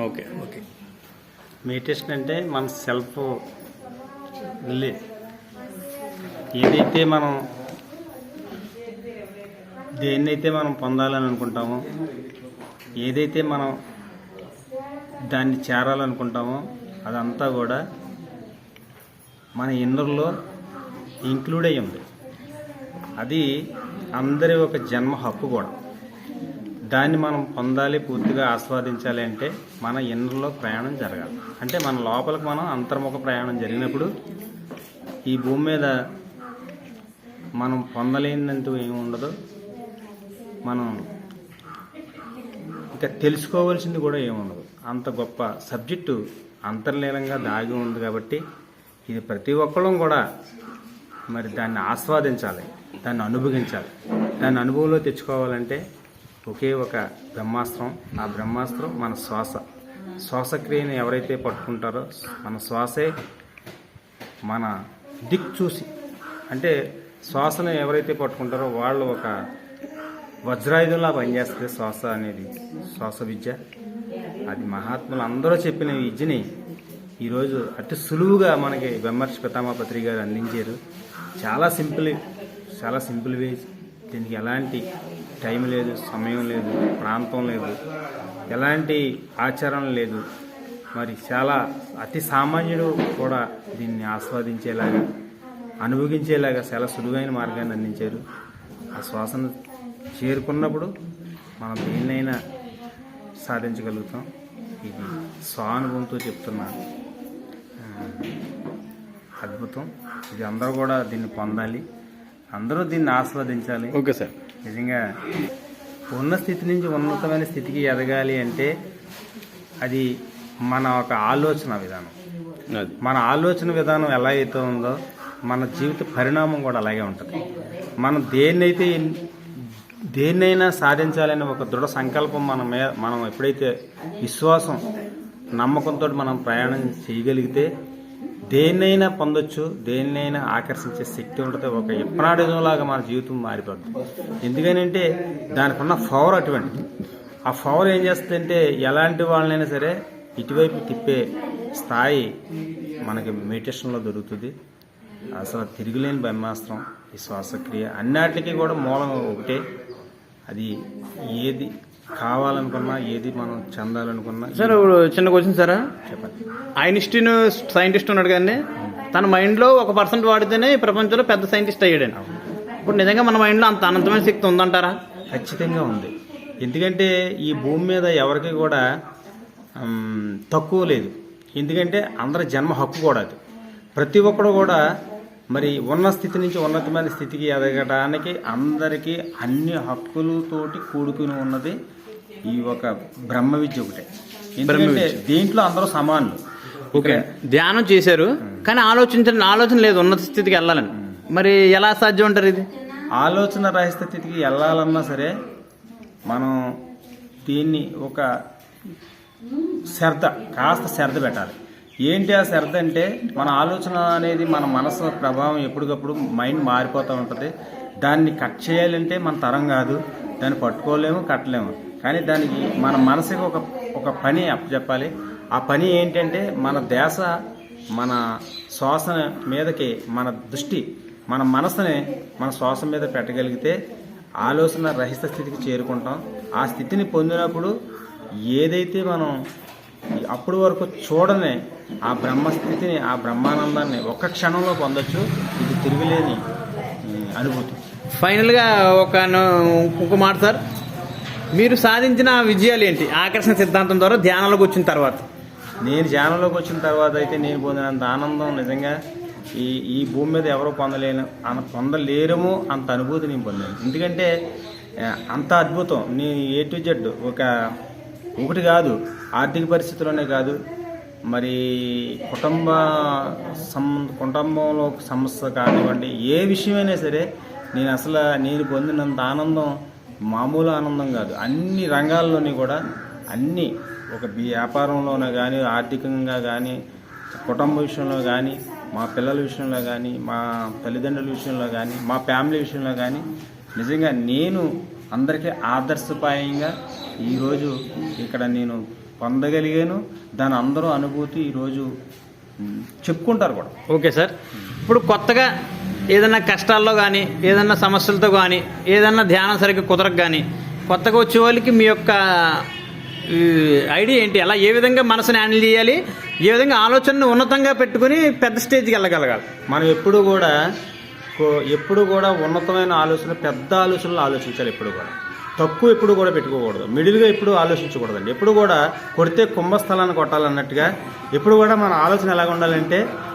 Okay okay. Meditation అంటే మన self ఏదైతే మనం దేన్నైతే మనం పొందాలని అనుకుంటామో, ఏదైతే మనం దాన్ని చేరాలనుకుంటామో అదంతా కూడా మన ఇన్నర్లో ఇంక్లూడ్ అయ్యి ఉంది. అది అందరి ఒక జన్మ హక్కు కూడా. దాన్ని మనం పొందాలి, పూర్తిగా ఆస్వాదించాలి అంటే మన ఇన్నర్లో ప్రయాణం జరగాలి. అంటే మన లోపలికి మనం అంతర్ముఖ ప్రయాణం జరిగినప్పుడు ఈ భూమి మీద మనం పొందలేనంటూ ఏమి ఉండదు. మనం ఇంకా తెలుసుకోవాల్సింది కూడా ఏముండదు. అంత గొప్ప సబ్జెక్టు అంతర్లీనంగా దాగి ఉంది. కాబట్టి ఇది ప్రతి ఒక్కళ్ళం కూడా మరి దాన్ని ఆస్వాదించాలి, దాన్ని అనుభవించాలి. దాన్ని అనుభవంలో తెచ్చుకోవాలంటే ఒకే ఒక బ్రహ్మాస్త్రం. ఆ బ్రహ్మాస్త్రం మన శ్వాసక్రియని ఎవరైతే పట్టుకుంటారో మన శ్వాసే మన దిక్కు చూసి, అంటే శ్వాసను ఎవరైతే పట్టుకుంటారో వాళ్ళు ఒక వజ్రాయుధంలా పనిచేస్తుంది శ్వాస అనేది. శ్వాస విద్య అది మహాత్ములు అందరూ చెప్పిన విద్యని ఈరోజు అతి సులువుగా మనకి బ్రహ్మర్షి పితామహపత్రి గారు అందించారు. చాలా సింపుల్ వే. దీనికి ఎలాంటి టైం లేదు, సమయం లేదు, ప్రాంతం లేదు, ఎలాంటి ఆచరణ లేదు. మరి చాలా అతి సామాన్యుడు కూడా దీన్ని ఆస్వాదించేలాగా, అనుభవించేలాగా చాలా సులువైన మార్గాన్ని అందించారు. ఆ శ్వాసను చేరుకున్నప్పుడు మనం దేన్నైనా సాధించగలుగుతాం. ఇది స్వానుభవంతో చెప్తున్నా అద్భుతం. ఇది అందరూ కూడా దీన్ని పొందాలి, అందరూ దీన్ని ఆస్వాదించాలి. Okay sir. నిజంగా ఉన్న స్థితి నుంచి ఉన్నతమైన స్థితికి ఎదగాలి అంటే అది మన ఒక ఆలోచన విధానం. మన ఆలోచన విధానం ఎలా అయితే ఉందో మన జీవిత పరిణామం కూడా అలాగే ఉంటుంది. మనం దేన్నైనా సాధించాలని ఒక దృఢ సంకల్పం మనం ఎప్పుడైతే విశ్వాసం, నమ్మకంతో మనం ప్రయాణం చేయగలిగితే దేన్నైనా పొందొచ్చు, దేన్నైనా ఆకర్షించే శక్తి ఉంటుంది. ఒక ఇప్పనాడిలాగా మన జీవితం మారిపోతుంది. ఎందుకనంటే దానికి ఉన్న పవర్ అటువంటిది. ఆ పవర్ ఏం చేస్తుందంటే ఎలాంటి వాళ్ళనైనా సరే ఇటువైపు తిప్పే స్థాయి మనకి మెడిటేషన్లో దొరుకుతుంది. అసలు తిరుగులేని బ్రహ్మాస్త్రం ఈ శ్వాసక్రియ. అన్నిటికీ కూడా మూలం ఒకటే. అది ఏది కావాలనుకున్నా, ఏది మనం చెందాలనుకున్నా. సార్ ఇప్పుడు చిన్న క్వశ్చన్ సార్, చెప్పండి. ఐన్స్టీన్ సైంటిస్ట్ ఉన్నాడు కానీ తన మైండ్లో 1% వాడితేనే ప్రపంచంలో పెద్ద సైంటిస్ట్ అయ్యాడు. ఇప్పుడు నిజంగా మన మైండ్లో అంత అనంతమైన శక్తి ఉందంటారా? ఖచ్చితంగా ఉంది. ఎందుకంటే ఈ భూమి మీద ఎవరికి కూడా తక్కువ లేదు. ఎందుకంటే అందరి జన్మ హక్కు కూడా అది. ప్రతి ఒక్కడు కూడా మరి ఉన్న స్థితి నుంచి ఉన్నతమైన స్థితికి ఎదగడానికి అందరికీ అన్ని హక్కులతోటి కూడుకుని ఉన్నది ఈ ఒక బ్రహ్మ విద్య ఒకటే. ఎందుకంటే దీంట్లో అందరూ సమానులు. ఓకే, ధ్యానం చేశారు కానీ ఆలోచన లేదు ఉన్నత స్థితికి వెళ్ళాలని. మరి ఎలా సాధ్యం అంటారు? ఇది ఆలోచన రహిత స్థితికి వెళ్ళాలన్నా సరే మనం దీన్ని ఒక కాస్త శ్రద్ధ పెట్టాలి. ఏంటి ఆ శ్రద్ధ అంటే మన ఆలోచన అనేది మన మనసు ప్రభావం ఎప్పటికప్పుడు మైండ్ మారిపోతూ ఉంటుంది. దాన్ని కట్ చేయాలంటే మన తరం కాదు, దాన్ని పట్టుకోలేము, కట్టలేము. కానీ దానికి మన మనసుకి ఒక పని అప్పచెప్పాలి. ఆ పని ఏంటంటే మన ధ్యాస మన శ్వాస మీదకి, మన దృష్టి మన మనసుని మన శ్వాస మీద పెట్టగలిగితే ఆలోచన రహిత స్థితికి చేరుకుంటాం. ఆ స్థితిని పొందినప్పుడు ఏదైతే మనం అప్పటి వరకు చూడని ఆ బ్రహ్మస్థితిని, ఆ బ్రహ్మానందాన్ని ఒక్క క్షణంలో పొందొచ్చు. ఇది తిరుగులేని అనుభూతి. ఫైనల్గా ఇంకో మాట సార్, మీరు సాధించిన విజయాలు ఏంటి ఆకర్షణ సిద్ధాంతం ద్వారా ధ్యానంలోకి వచ్చిన తర్వాత? నేను ధ్యానంలోకి వచ్చిన తర్వాత అయితే నేను పొందినంత ఆనందం నిజంగా ఈ భూమి మీద ఎవరో పొందలేరేమో అంత అనుభూతి నేను పొందాను. ఎందుకంటే అంత అద్భుతం. నేను A to Z ఒకటి కాదు, ఆర్థిక పరిస్థితుల్లోనే కాదు, మరి కుటుంబంలో సమస్య కానివ్వండి, ఏ విషయమైనా సరే నేను పొందినంత ఆనందం మామూలు ఆనందం కాదు. అన్ని రంగాల్లోని కూడా అన్ని ఒక వ్యాపారంలోనే కానీ, ఆర్థికంగా కానీ, కుటుంబ విషయంలో కానీ, మా పిల్లల విషయంలో కానీ, మా తల్లిదండ్రుల విషయంలో కానీ, మా ఫ్యామిలీ విషయంలో కానీ నిజంగా నేను అందరికీ ఆదర్శపాయంగా ఈరోజు ఇక్కడ నేను పొందగలిగాను. దాని అందరూ అనుభూతి ఈరోజు చెప్పుకుంటారు కూడా. Okay sir. ఇప్పుడు కొత్తగా ఏదైనా కష్టాల్లో కానీ, ఏదైనా సమస్యలతో కానీ, ఏదైనా ధ్యానం సరిగ్గా కుదరక కానీ, కొత్తగా వచ్చే వాళ్ళకి మీ యొక్క ఐడియా ఏంటి? అలా ఏ విధంగా మనసుని హ్యాండిల్ చేయాలి, ఏ విధంగా ఆలోచనను ఉన్నతంగా పెట్టుకుని పెద్ద స్టేజ్కి వెళ్ళగలగాలి? మనం ఎప్పుడు కూడా ఉన్నతమైన ఆలోచన, పెద్ద ఆలోచనలు ఆలోచించాలి. ఎప్పుడు కూడా తక్కువ ఎప్పుడు కూడా పెట్టుకోకూడదు. మిడిల్గా ఎప్పుడు ఆలోచించకూడదండి. ఎప్పుడు కూడా కొడితే కుంభస్థలాన్ని కొట్టాలన్నట్టుగా ఎప్పుడు కూడా మన ఆలోచన ఎలాగ ఉండాలంటే